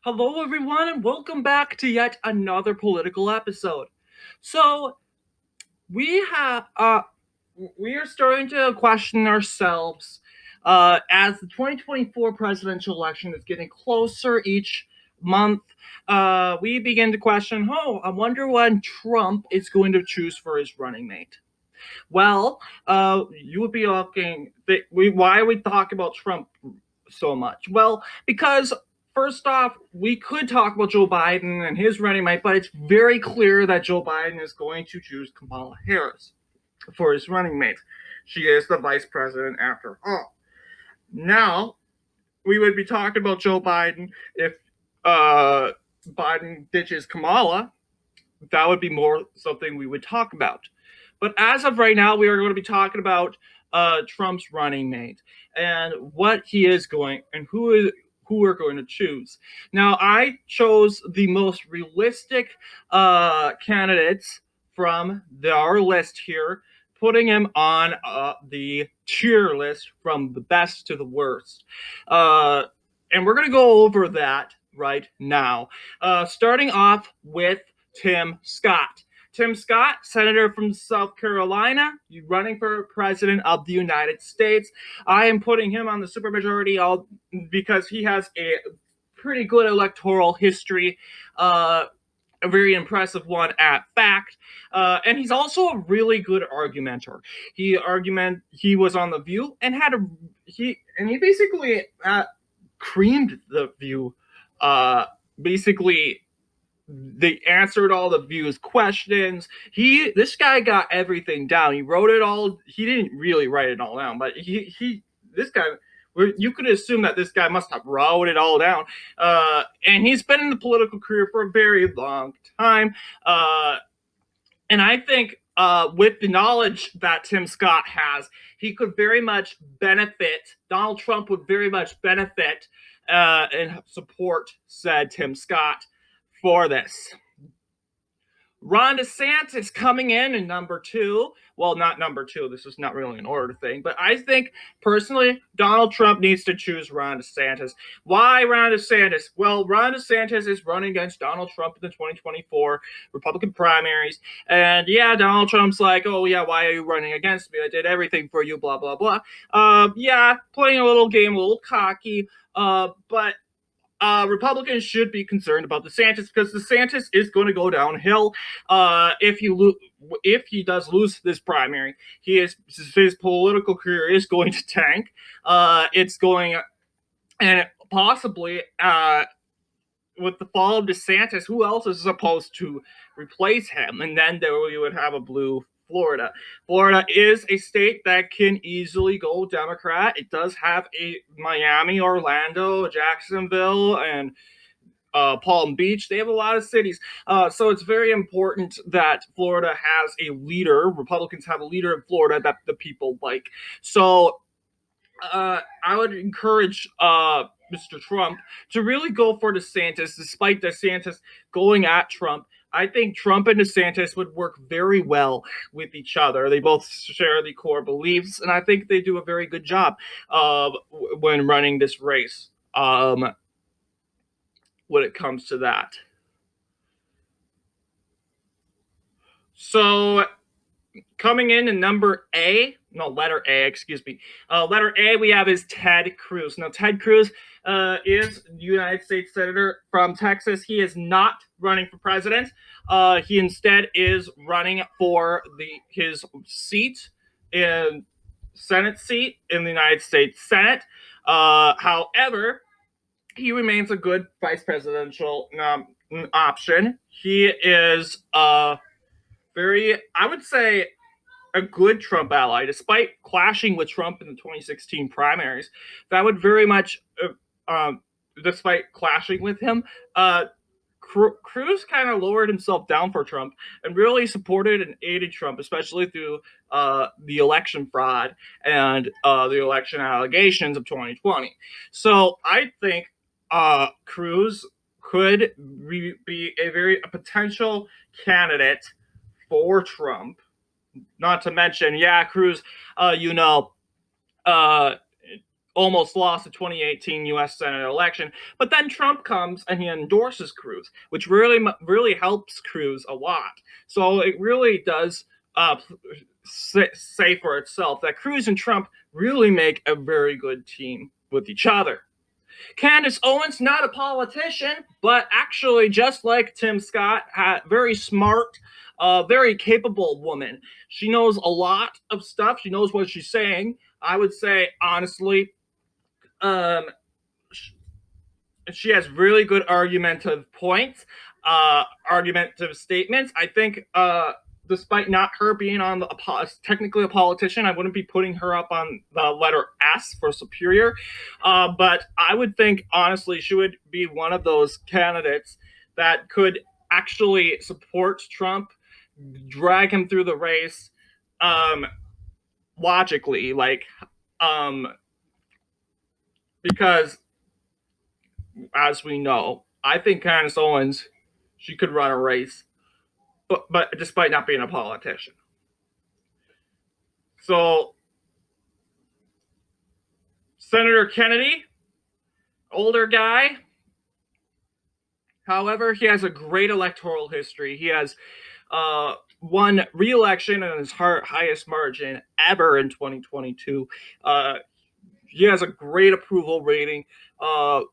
Hello, everyone, and welcome back to yet another political episode. So we have we are starting to question ourselves as the 2024 presidential election is getting closer each month. We begin to question, oh, I wonder when Trump is going to choose for his running mate. Well, you would be asking, why are we talking about Trump so much? Well, because first off, we could talk about Joe Biden and his running mate, but it's very clear that Joe Biden is going to choose Kamala Harris for his running mate. She is the vice president after all. Now, we would be talking about Joe Biden if Biden ditches Kamala. That would be more something we would talk about. But as of right now, we are going to be talking about Trump's running mate and what he is going and who we're going to choose. Now, I chose the most realistic candidates from our list here, putting him on the tier list from the best to the worst. And we're going to go over that right now. Starting off with Tim Scott. Tim Scott, senator from South Carolina, running for president of the United States. I am putting him on the supermajority because he has a pretty good electoral history, a very impressive one at fact, and he's also a really good argumenter. He was on the View and he basically creamed the View. Basically they answered all the View's questions. This guy got everything down. He wrote it all. He didn't really write it all down, but this guy, you could assume that this guy must have wrote it all down. And he's been in the political career for a very long time. And I think with the knowledge that Tim Scott has, he could very much benefit. Donald Trump would very much benefit and support said Tim Scott for this. Ron DeSantis coming in number two. Well, not number two. This is not really an order thing. But I think, personally, Donald Trump needs to choose Ron DeSantis. Why Ron DeSantis? Well, Ron DeSantis is running against Donald Trump in the 2024 Republican primaries. And yeah, Donald Trump's like, oh, yeah, why are you running against me? I did everything for you, blah, blah, blah. Yeah, playing a little game, a little cocky. But Republicans should be concerned about DeSantis because DeSantis is going to go downhill if he does lose this primary. His political career is going to tank. It's going and possibly with the fall of DeSantis, who else is supposed to replace him? And then we would have a blue Florida. Florida is a state that can easily go Democrat. It does have a Miami, Orlando, Jacksonville, and Palm Beach. They have a lot of cities. So it's very important that Florida has a leader. Republicans have a leader in Florida that the people like. So I would encourage Mr. Trump to really go for DeSantis, despite DeSantis going at Trump. I think Trump and DeSantis would work very well with each other. They both share the core beliefs, and I think they do a very good job when running this race when it comes to that. So coming in number letter A, excuse me. Letter A we have is Ted Cruz. Now, Ted Cruz is United States Senator from Texas. He is not running for president. He instead is running for his seat in Senate seat in the United States Senate. However, he remains a good vice presidential option. He is I would say, a good Trump ally, despite clashing with Trump in the 2016 primaries. That would very much, despite clashing with him, Cruz kind of lowered himself down for Trump and really supported and aided Trump, especially through the election fraud and the election allegations of 2020. So I think Cruz could be a potential candidate for Trump. Not to mention, yeah, Cruz, uh, almost lost the 2018 U.S. Senate election. But then Trump comes and he endorses Cruz, which really helps Cruz a lot. So it really does say for itself that Cruz and Trump really make a very good team with each other. Candace Owens, not a politician, but actually, just like Tim Scott, very smart, very capable woman. She knows a lot of stuff. She knows what she's saying. I would say, honestly, um, she has really good argumentative points, argumentative statements. I think, despite not her being on technically a politician, I wouldn't be putting her up on the letter S for superior. But I would think, honestly, she would be one of those candidates that could actually support Trump, drag him through the race, um, logically, um, because as we know, I think Candace Owens, she could run a race, but despite not being a politician. So Senator Kennedy, older guy. However, he has a great electoral history. He has won re-election in his highest margin ever in 2022. He has a great approval rating.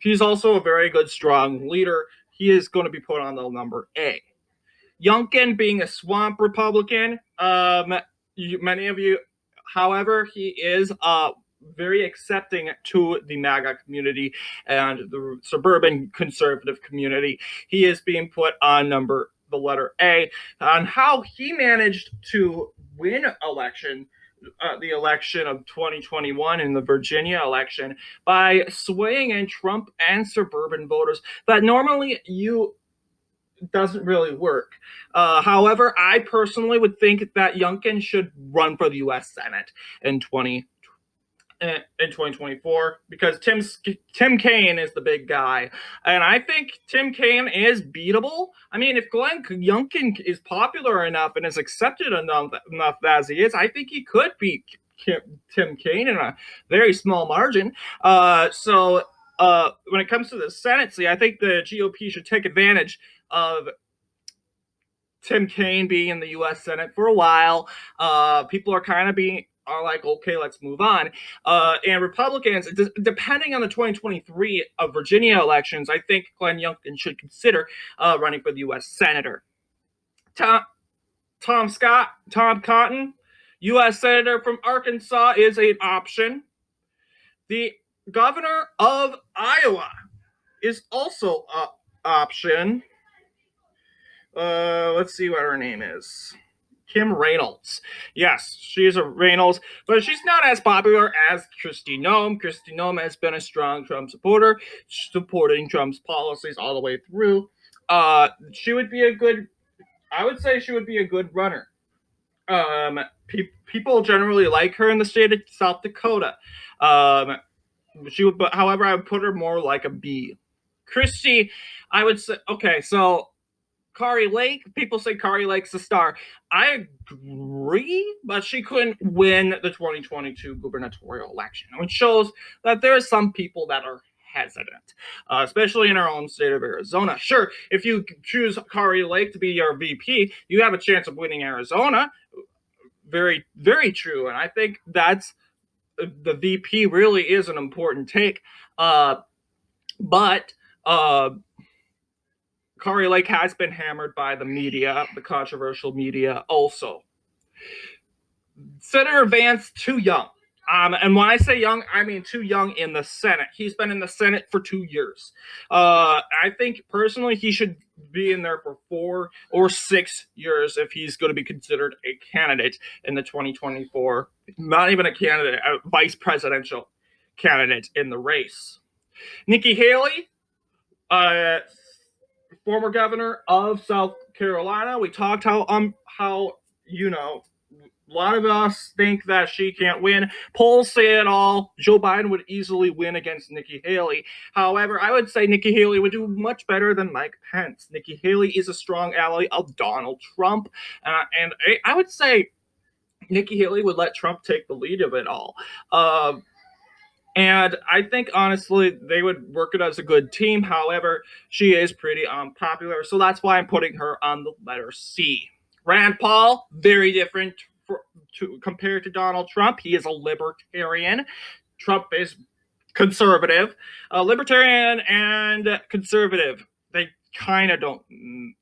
He's also a very good, strong leader. He is going to be put on the number A. Youngkin being a swamp Republican, many of you, however, he is very accepting to the MAGA community and the suburban conservative community. He is being put on the letter A. On how he managed to win the election of 2021 in the Virginia election by swaying in Trump and suburban voters that normally doesn't really work. However, I personally would think that Youngkin should run for the U.S. Senate in 2024 because Tim Kaine is the big guy, and I think Tim Kaine is beatable. I mean, if Glenn Youngkin is popular enough and is accepted enough as he is, I think he could beat Tim Kaine in a very small margin. So when it comes to the Senate seat, I think the GOP should take advantage of Tim Kaine being in the U.S. Senate for a while. People are like, okay, let's move on. And Republicans, depending on the 2023 Virginia elections, I think Glenn Youngkin should consider running for the U.S. Senator. Tom Cotton, U.S. Senator from Arkansas, is an option. The governor of Iowa is also an option. Let's see what her name is. Kim Reynolds. Yes, she's a Reynolds, but she's not as popular as Kristi Noem. Kristi Noem has been a strong Trump supporter, supporting Trump's policies all the way through. She would be I would say she would be a good runner. People generally like her in the state of South Dakota. However, I would put her more like a B. Kristi, I would say, okay, so Kari Lake, people say Kari Lake's the star. I agree, but she couldn't win the 2022 gubernatorial election, which shows that there are some people that are hesitant, especially in our own state of Arizona. Sure, if you choose Kari Lake to be your VP, you have a chance of winning Arizona. Very, very true. And I think that's the VP really is an important take. But Kari Lake has been hammered by the media, the controversial media also. Senator Vance, too young. And when I say young, I mean too young in the Senate. He's been in the Senate for 2 years. I think personally he should be in there for 4 or 6 years if he's going to be considered a candidate in the 2024, not even a candidate, a vice presidential candidate in the race. Nikki Haley, former governor of South Carolina. We talked how a lot of us think that she can't win. Polls say it all. Joe Biden would easily win against Nikki Haley. However, I would say Nikki Haley would do much better than Mike Pence. Nikki Haley is a strong ally of Donald Trump. And I would say Nikki Haley would let Trump take the lead of it all. And I think honestly they would work it as a good team. However, she is pretty unpopular, so that's why I'm putting her on the letter C. Rand Paul, very different compared to Donald Trump. He is a libertarian. Trump is conservative. Libertarian and conservative, they kind of don't,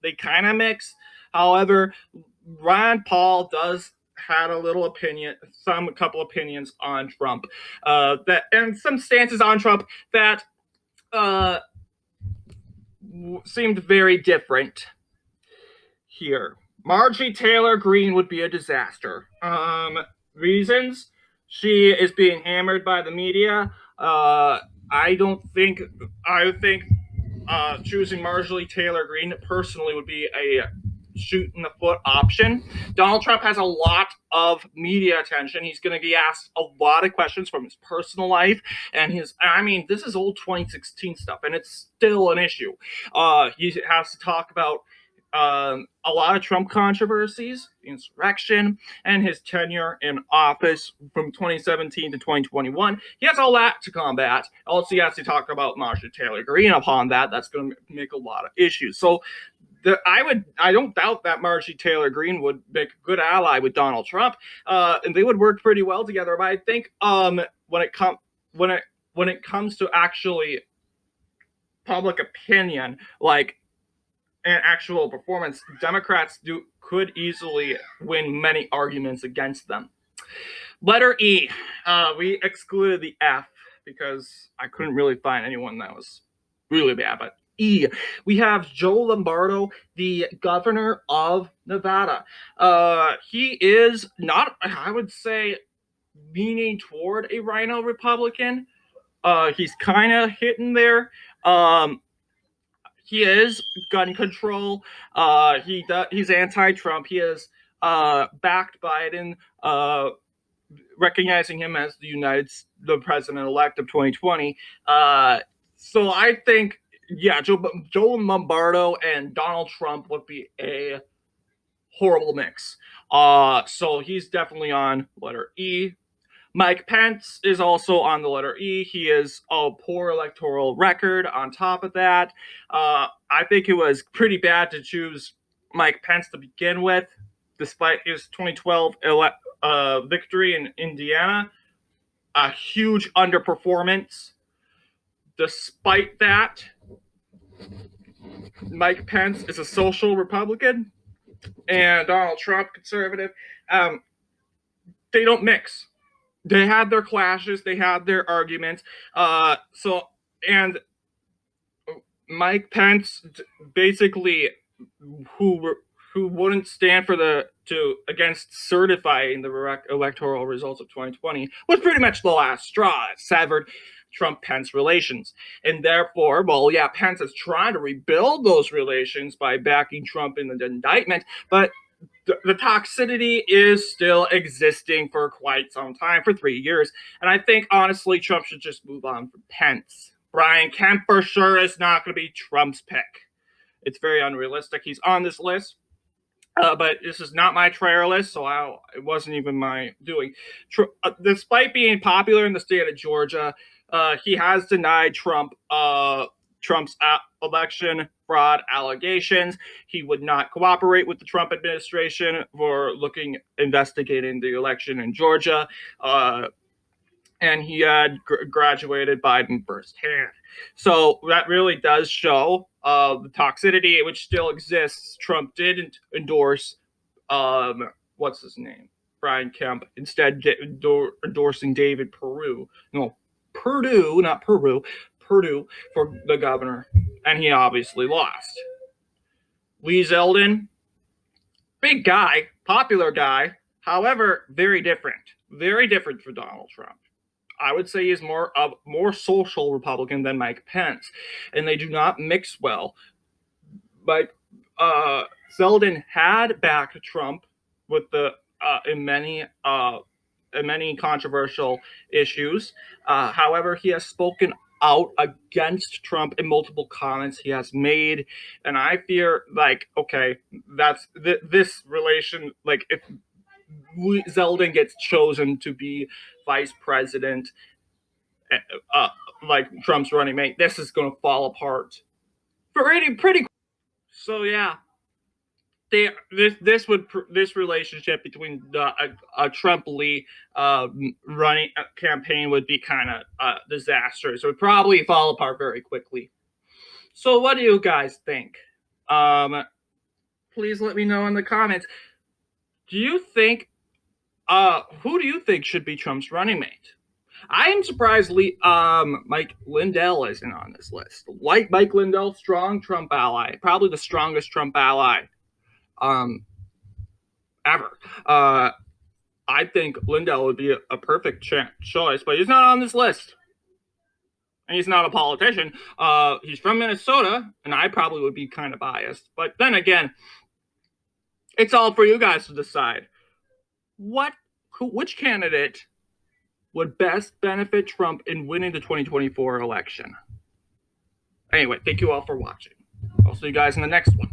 they kind of mix. However, Rand Paul does had a little opinion, a couple opinions on Trump, that and some stances on Trump that uh, seemed very different here. Marjorie Taylor Greene would be a disaster. Reasons: she is being hammered by the media. I don't think. I think choosing Marjorie Taylor Greene personally would be a shoot in the foot option. Donald Trump has a lot of media attention. He's going to be asked a lot of questions from his personal life and his. I mean, this is old 2016 stuff, and it's still an issue. He has to talk about a lot of Trump controversies, insurrection, and his tenure in office from 2017 to 2021. He has all that to combat. Also, he has to talk about Marjorie Taylor Greene upon that. That's going to make a lot of issues. So I don't doubt that Marjorie Taylor Greene would make a good ally with Donald Trump, and they would work pretty well together. But I think when it comes to actually public opinion, like and actual performance, Democrats could easily win many arguments against them. Letter E. We excluded the F because I couldn't really find anyone that was really bad. But E. We have Joe Lombardo, the governor of Nevada. He is not, I would say, leaning toward a rhino Republican. He's kind of hitting there. He is gun control. He's anti-Trump. He is backed Biden, recognizing him as the president-elect of 2020. So I think, yeah, Joe Lombardo and Donald Trump would be a horrible mix. So he's definitely on letter E. Mike Pence is also on the letter E. He is a poor electoral record on top of that. I think it was pretty bad to choose Mike Pence to begin with, despite his 2012 victory in Indiana. A huge underperformance. Despite that, Mike Pence is a social Republican and Donald Trump, conservative. They don't mix. They had their clashes, they had their arguments. And Mike Pence, basically, who wouldn't stand against certifying the electoral results of 2020, was pretty much the last straw. It severed Trump-Pence relations. And therefore, well, yeah, Pence is trying to rebuild those relations by backing Trump in the indictment, but the toxicity is still existing for quite some time, for 3 years. And I think, honestly, Trump should just move on from Pence. Brian Kemp for sure is not going to be Trump's pick. It's very unrealistic. He's on this list, but this is not my trial list, so it wasn't even my doing. Despite being popular in the state of Georgia, he has denied Trump's election fraud allegations. He would not cooperate with the Trump administration for investigating the election in Georgia. And he had graduated Biden firsthand. So that really does show the toxicity, which still exists. Trump didn't endorse, what's his name? Brian Kemp, instead endorsing David Perdue. No, Perdue, not Peru. Perdue for the governor, and he obviously lost. Lee Zeldin, big guy, popular guy, however, very different for Donald Trump. I would say he's more social Republican than Mike Pence, and they do not mix well. Like Zeldin had backed Trump with in many controversial issues. However, he has spoken out against Trump in multiple comments he has made, and I fear, like, okay, that's this relation. Like, if Zeldin gets chosen to be vice president, uh, like Trump's running mate, this is going to fall apart pretty. So yeah, this relationship between a Trump Lee running campaign would be kind of disastrous. It would probably fall apart very quickly. So what do you guys think? Please let me know in the comments. Do you think who do you think should be Trump's running mate? I am surprised Mike Lindell isn't on this list. Like Mike Lindell, strong Trump ally, probably the strongest Trump ally um, ever. I think Lindell would be a perfect choice, but he's not on this list. And he's not a politician. He's from Minnesota, and I probably would be kind of biased. But then again, it's all for you guys to decide. Which candidate would best benefit Trump in winning the 2024 election? Anyway, thank you all for watching. I'll see you guys in the next one.